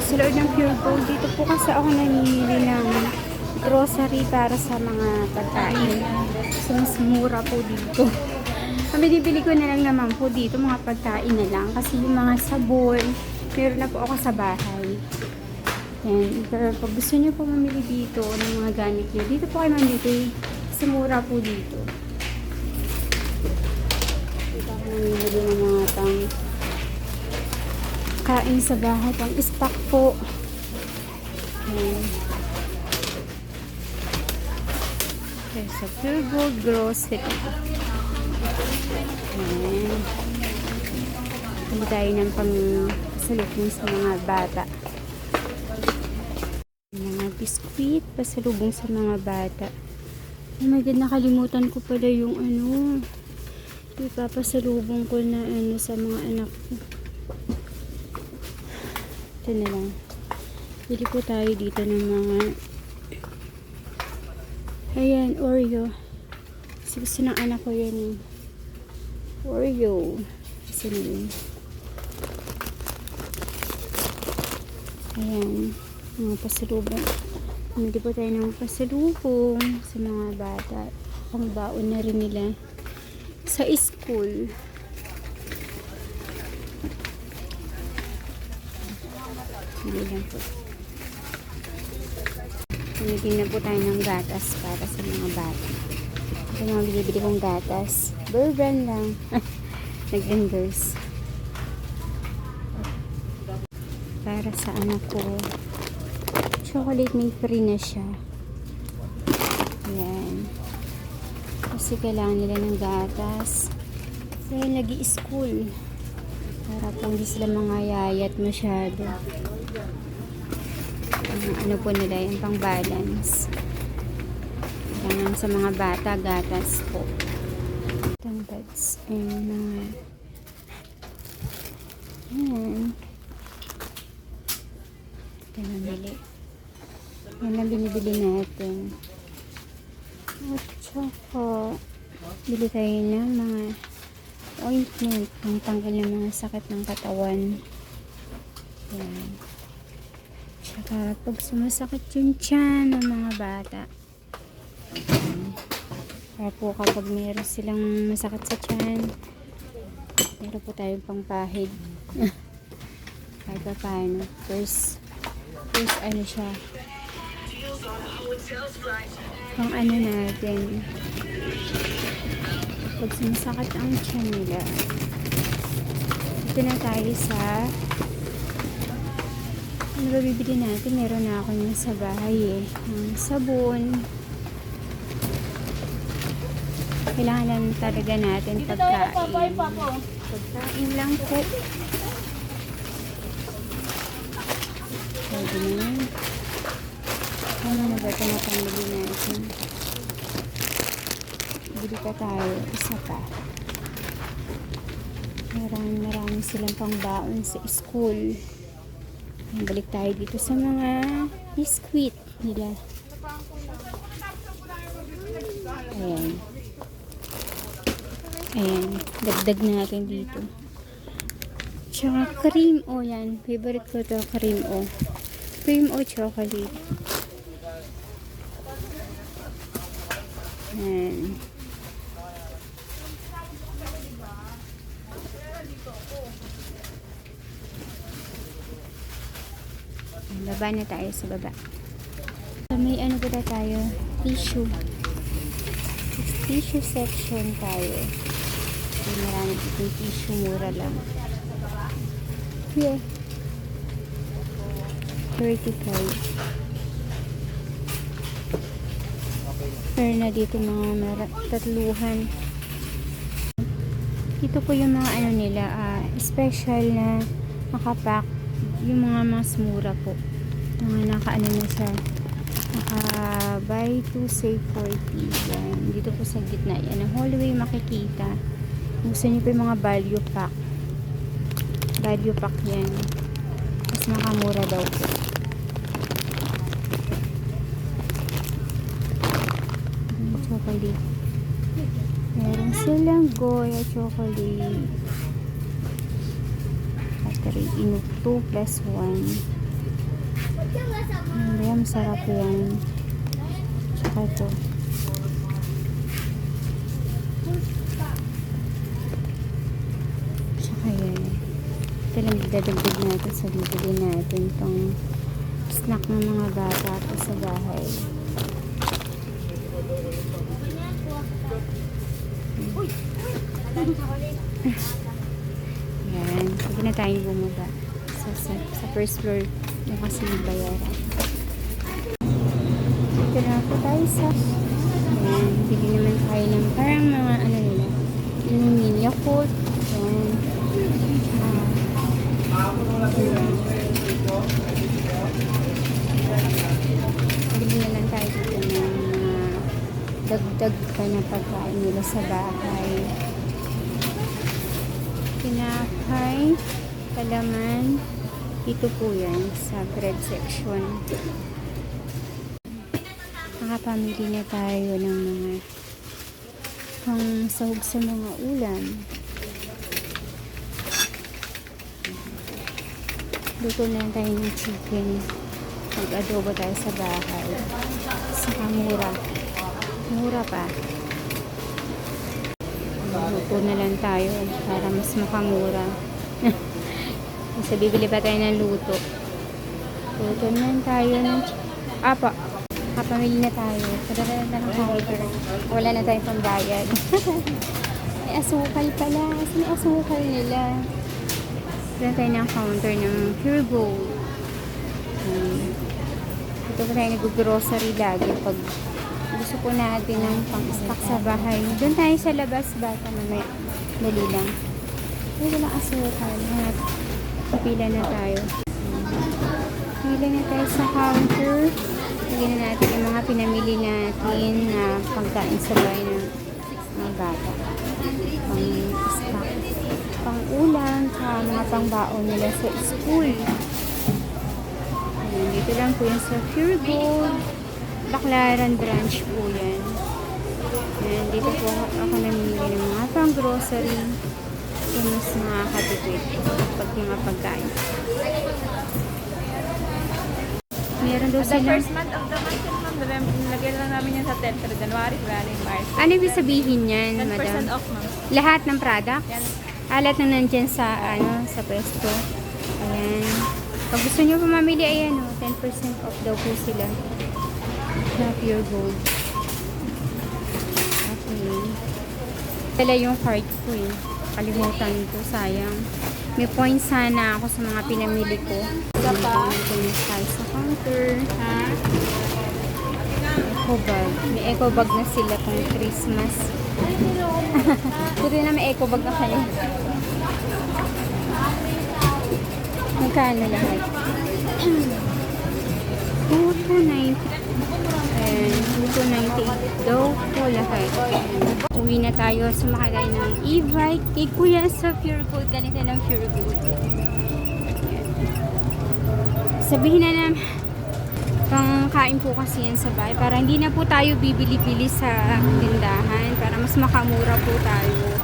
Sa loob ng Pure Gold, dito po kasi ako namimili ng grocery para sa mga pagkain. So, mas mura po dito. Ang binibili ko na lang naman po dito, mga pagkain na lang. Kasi yung mga sabon, meron na po ako sa bahay. Yan. Pero pag gusto nyo po mamili dito ng mga gamit nyo, dito po kayo mamili. Kasi mura po dito. Dito ako namimili ng mga kain sa bahay, pang stock po. Ayan. Okay, sa Pure Gold Grocery. Ayan. Hindi tayo ng pasalubong sa mga bata. Mga biskuit, pasalubong sa mga bata. Oh my God, nakalimutan ko pala yung ipapasalubong ko na sa mga anak ko. Ito na lang. Bili po tayo dito ng mga ayan, Oreo. Kasi gusto ng anak ko yan Oreo. Kasi na yun. Ayan. Mga pasalubong. Bili po tayo ng pasalubong sa mga bata. Pangbaon na rin nila sa school. Hindi lang po. Bumibili na po tayo ng gatas para sa mga bata. Ito mga binibili kong gatas. Bear brand lang. Nag-endorse. Para sa anak ko. Chocolate milk free na siya. Ayan. Kasi kailangan nila ng gatas. Kasi nag-i-school. Para po hindi sila mga yayat masyado. Ano po nila yung pang balance. Kailangan sa mga bata, gatas po. Tambads. Ayan. Ayan. Ito na bili. Yan lang binibili natin. At saka, bili tayo ng mga ointment pang tanggal ng mga sakit ng katawan. Ayan. Tsaka pag sumasakit yung tiyan ng mga bata. Ayan. Kaya po kapag meron silang masakit sa tiyan, meron po tayong pangpahid. Kahit pa paano. First ano siya. Pang ano natin. Pag sumasakit ang tiyan nila. Ito na tayo sa ano ba bibili natin? Meron na ako yung sa bahay sabon. Kailangan lang talaga natin pagkain. Pagkain lang po. Pwede na yun. Ano na ba ito na pambili natin? Bili pa tayo. Isa pa. Marami silang pangbaon sa school. Balik tayo dito sa mga biskuit nila. Ayan. Ayan. Dagdag natin dito. Tsaka cream o yan. Favorite ko to, cream o. Cream o chocolate. Ayan. Baba na tayo sa baba. May ano ba tayo? Tissue. Tissue section tayo. Marami itong tissue, mura lang. Yeah. 35. Meron na dito mga tatluhan. Dito po yung mga ano nila, special na nakapack. Yung mga mas mura po. Mga naka-ano na siya. Naka-buy 2 save 40. Yan. Dito po sa gitna. Yan. Ang hallway makikita. Gusto niyo po yung mga value pack. Value pack yan. Mas nakamura daw po. Chocolate. Meron silang Goya chocolate. Battery. Inuk 2 plus 1. Hindi, masarap yan. Tsaka ito. Tsaka yan. Ito lang dadagdag natin sa bibili natin itong snack ng mga bata po sa bahay. Yan. Sige na tayong bumaba sa first floor yung kasi bayaran. Dito na po tayo sa yan. Bili naman tayo ng parang mga ano nila yung mini Yakult. Yan. Bili na lang tayo dito ng dagdag pa na pagkain nila sa bahay. Tinapay, palaman, dito po yan sa bread section. Nakapamili na tayo ng mga pang sahog sa mga ulam. Luto na tayo ng chicken. Mag-adobo tayo sa bahay. Saka mura. Mura pa. Luto na lang tayo para mas makamura. Kasi bibili pa tayo ng luto. Luto na lang tayo ng kapamili na tayo. Padala na ng counter. Wala na tayong pambayad. May asukal pala. May asukal nila. Padala tayo ng counter ng Pure Gold. Ito pa tayo nag-grocery lagi pag gusto po natin ng pang-stock sa bahay. Doon tayo sa labas bata mamaya. Dali lang. Ay, walang asukal. Pila na tayo. Pila na tayo sa counter. Lagyan na natin yung mga pinamili natin na pagkain sa bahay ng mga bata. Pang-stock. Pang-ulam. Mga pang-baon nila sa school. Dito lang po yan sa Pure Gold. Baclaran branch po yan. Ayan, dito po ako namimili ng mga pang-grocery. Yung mas nakakatipid pag yung mga pagkain. Meron daw The silang... first month of the month, ma'am, nilagyan lang namin yan sa 10 for January, February, March. Ano ibig sabihin yan, 10% madam? off, ma'am. Lahat ng products? Yan. Lahat ng nandyan sa, sa pwesto. Ayan. Pag gusto nyo po mamili, ayan o, 10% off daw po sila. Na Pure Gold. Okay. Dala yung card ko eh. Kalimutan ko, sayang. May points sana ako sa mga pinamili ko. Isa pa? Tayo sa counter. Ha? Eco bag. May eco bag na sila pang Christmas. Puro na may eco bag na kayo. Magkano lahat? 290. And 298 daw po lahat. Uwi na tayo. Sumakay tayo ng e-bike. Kay Kuya sa Pure Gold. Ganito ng Pure Gold. Sabihin na naman, pangkain po kasi yan sa bahay. Para hindi na po tayo bibili-bili sa tindahan. Para mas makamura po tayo.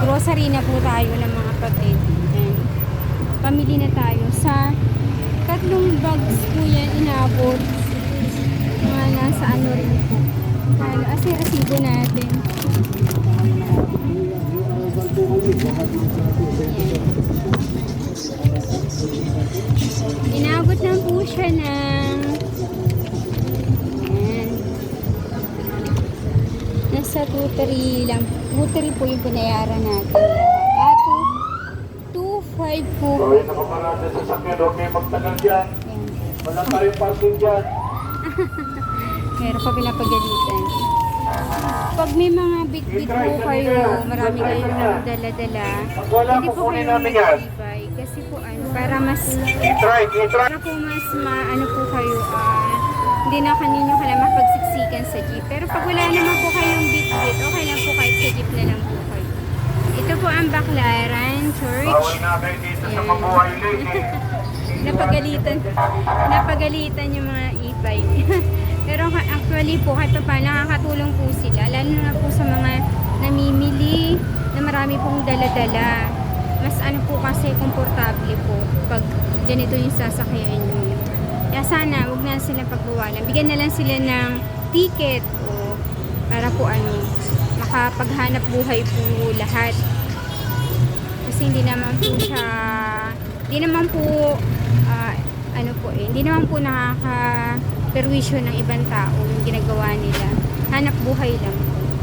Grocery na po tayo ng mga pagkain. Pamili na tayo sa 3 bags po yan inabot. Mga nasa ano rin po. Kasi resibo natin. Inabot na po siya ng ayan. Nasa 2-3 lang. 2-3 po yung pinayaran natin. 2-5 po. So, yung nakaparada sa sakyan, huwag kayo magtagal dyan. Wala tayong parking dyan. Meron pa pinapagalitan. Pag may mga bit-bit po kayo, marami kayong dala-dala, hindi po kayo mag-ibay. Kasi po para mas, para po mas maano po kayo, hindi na kaninyo kailangan mapagsiksikan sa jeep. Pero pag wala naman po kayong bit-bit, okay lang po kahit sa jeep na lang po kayo. Ito po ang Baclaran Church. Bawal na kayo dito sa mabuhay lady. Napagalitan yung mga e-bike. Pero actually po, kahit pa nakakatulong po sila. Lalo na po sa mga namimili na marami pong dala-dala. Mas ano po kasi, komportable po pag ganito yung sasakyan nyo. Kaya sana, huwag na sila pagbawalan. Bigyan na lang sila ng ticket o para po makapaghanap buhay po lahat. Kasi hindi naman po siya, hindi naman po, hindi naman po nakaka-perwisyo ng ibang tao yung ginagawa nila. Hanap buhay lang po.